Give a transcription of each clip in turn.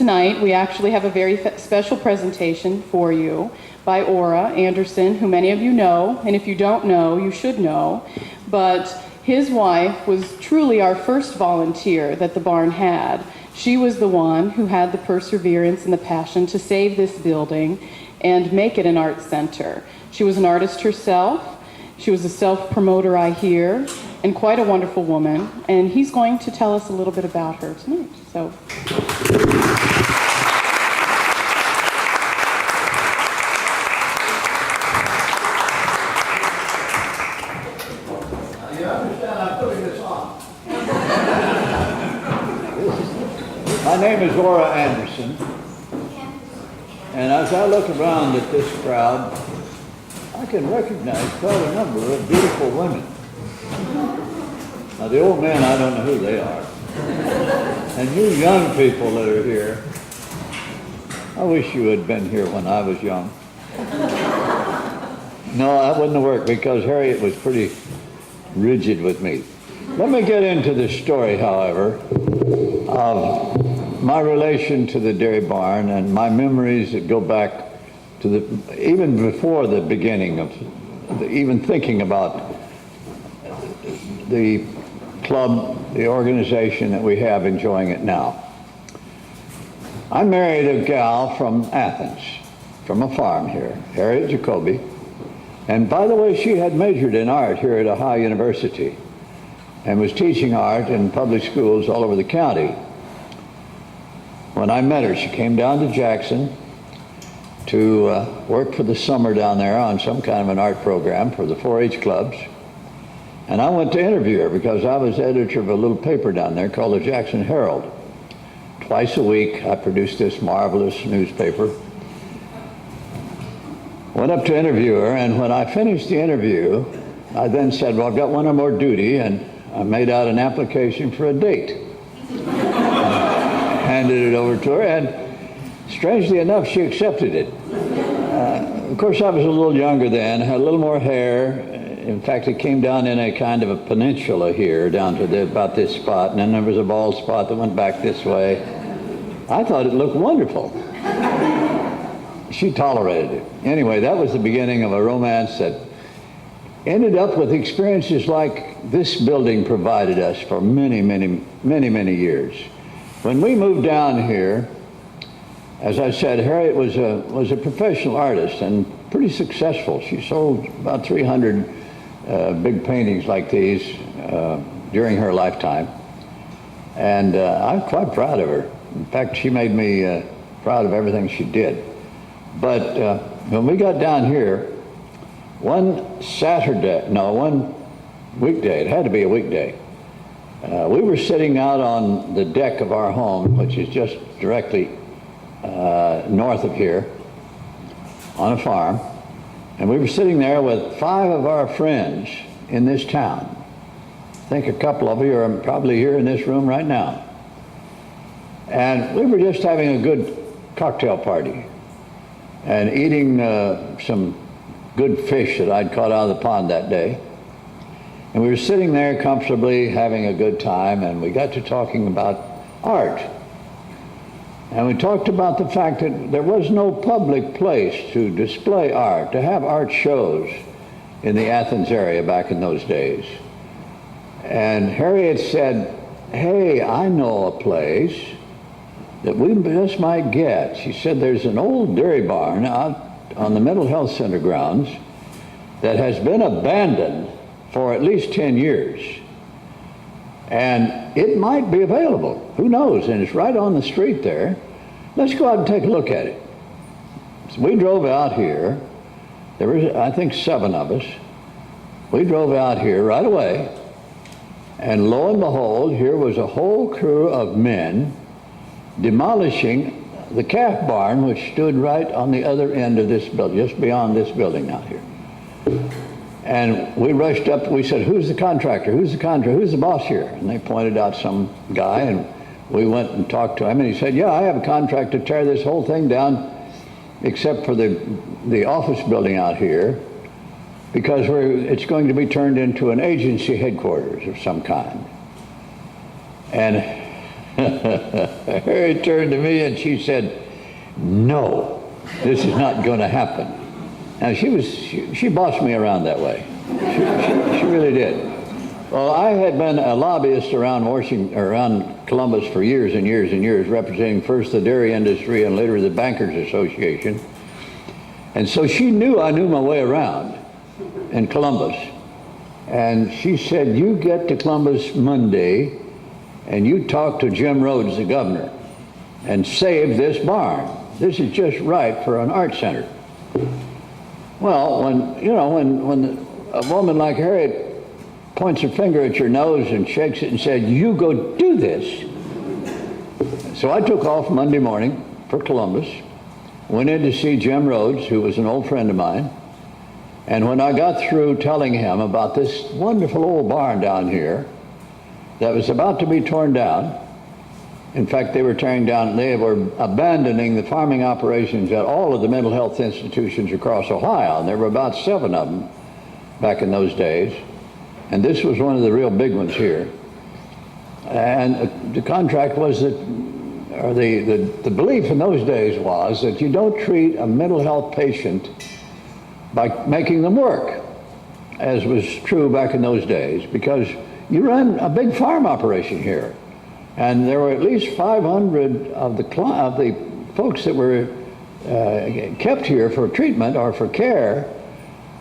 Tonight, we actually have a very special presentation for you by Aura Anderson, who many of you know, and if you don't know, you should know. But his wife was truly our first volunteer that the barn had. She was the one who had the perseverance and the passion to save this building and make it an art center. She was an artist herself. She was a self-promoter, I hear, and quite a wonderful woman. And he's going to tell us a little bit about her tonight. So. You understand I'm putting this on. My name is Aura Anderson. And as I look around at this crowd, I can recognize quite a number of beautiful women. Now the old men, I don't know who they are. And you young people that are here, I wish you had been here when I was young. No, that wouldn't have worked because Harriet was pretty rigid with me. Let me get into the story, however, of my relation to the dairy barn and my memories that go back to even before the beginning of, even thinking about the club, the organization that we have enjoying it now. I married a gal from Athens, from a farm here, Harriet Jacoby. And by the way, she had majored in art here at Ohio University and was teaching art in public schools all over the county. When I met her, she came down to Jackson to work for the summer down there on some kind of an art program for the 4-H clubs. And I went to interview her because I was editor of a little paper down there called the Jackson Herald. Twice a week, I produced this marvelous newspaper. Went up to interview her, and when I finished the interview, I then said, well, I've got one more duty, and I made out an application for a date. Handed it over to her, and strangely enough, she accepted it. Of course, I was a little younger then, had a little more hair. In fact, it came down in a kind of a peninsula here, down to about this spot, and then there was a bald spot that went back this way. I thought it looked wonderful. She tolerated it. Anyway, that was the beginning of a romance that ended up with experiences like this building provided us for many, many, many, many years. When we moved down here, as I said, Harriet was a professional artist and pretty successful. She sold about 300 big paintings like these during her lifetime. And I'm quite proud of her. In fact, she made me proud of everything she did. But when we got down here, one weekday, it had to be a weekday, we were sitting out on the deck of our home, which is just directly north of here, on a farm, and we were sitting there with 5 of our friends in this town. I think a couple of you are probably here in this room right now. And we were just having a good cocktail party and eating some good fish that I'd caught out of the pond that day. And we were sitting there comfortably having a good time, and we got to talking about art. And we talked about the fact that there was no public place to display art, to have art shows in the Athens area back in those days. And Harriet said, hey, I know a place that we just might get. She said there's an old dairy barn out on the Mental Health Center grounds that has been abandoned for at least 10 years. And it might be available. Who knows? And it's right on the street there. Let's go out and take a look at it. So we drove out here. There was, I think, 7 of us. We drove out here right away. And lo and behold, here was a whole crew of men demolishing the calf barn, which stood right on the other end of this building, just beyond this building out here. And we rushed up, we said, who's the contractor? Who's the contractor? Who's the boss here? And they pointed out some guy, and we went and talked to him, and he said, yeah, I have a contract to tear this whole thing down except for the office building out here, because it's going to be turned into an agency headquarters of some kind. And Harriet turned to me and she said, "No, this is not going to happen." Now she bossed me around that way. She really did. Well, I had been a lobbyist around Columbus for years and years and years, representing first the dairy industry and later the Bankers Association. And so she knew I knew my way around in Columbus. And she said, "You get to Columbus Monday and you talk to Jim Rhodes, the governor, and save this barn. This is just right for an art center." Well, when a woman like Harriet points her finger at your nose and shakes it and said, "You go do this." So I took off Monday morning for Columbus, went in to see Jim Rhodes, who was an old friend of mine. And when I got through telling him about this wonderful old barn down here that was about to be torn down, in fact, they were abandoning the farming operations at all of the mental health institutions across Ohio, and there were about 7 of them back in those days. And this was one of the real big ones here. And the contract was that, or the belief in those days was that you don't treat a mental health patient by making them work, as was true back in those days, because you ran a big farm operation here. And there were at least 500 of the folks that were kept here for treatment or for care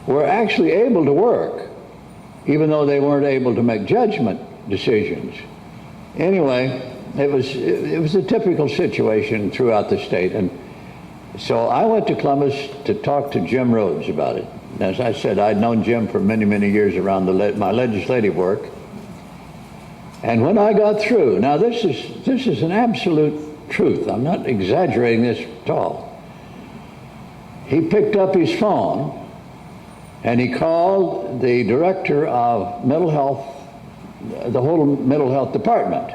were actually able to work, even though they weren't able to make judgment decisions. Anyway, it was a typical situation throughout the state. And so I went to Columbus to talk to Jim Rhodes about it. As I said, I'd known Jim for many, many years around my legislative work. And when I got through, now this is an absolute truth. I'm not exaggerating this at all. He picked up his phone and he called the director of mental health, the whole mental health department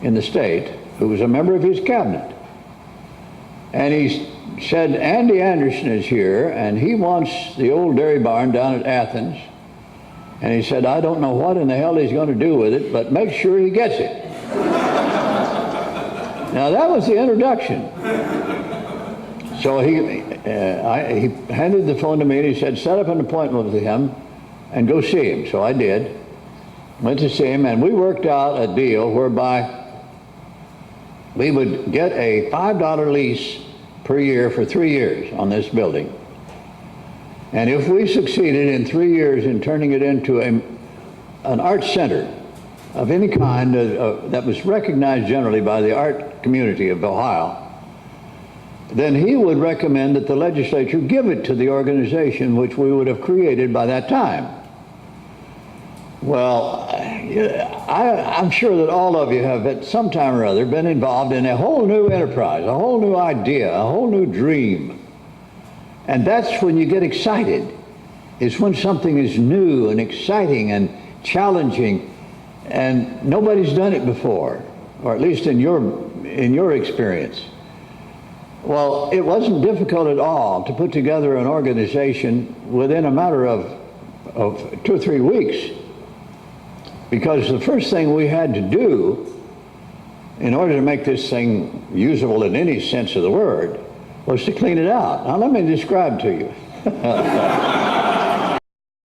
in the state, who was a member of his cabinet. And he said, "Andy Anderson is here and he wants the old dairy barn down at Athens." And he said, "I don't know what in the hell he's going to do with it, but make sure he gets it." Now that was the introduction. So he handed the phone to me and he said, "Set up an appointment with him and go see him." So I did. Went to see him and we worked out a deal whereby we would get a $5 lease per year for 3 years on this building. And if we succeeded in 3 years in turning it into an art center of any kind that was recognized generally by the art community of Ohio, then he would recommend that the legislature give it to the organization which we would have created by that time. Well, I'm sure that all of you have at some time or other been involved in a whole new enterprise, a whole new idea, a whole new dream. And that's when you get excited. It's when something is new and exciting and challenging and nobody's done it before, or at least in your experience. Well, it wasn't difficult at all to put together an organization within a matter of 2 or 3 weeks, because the first thing we had to do in order to make this thing usable in any sense of the word was to clean it out. Now let me describe to you.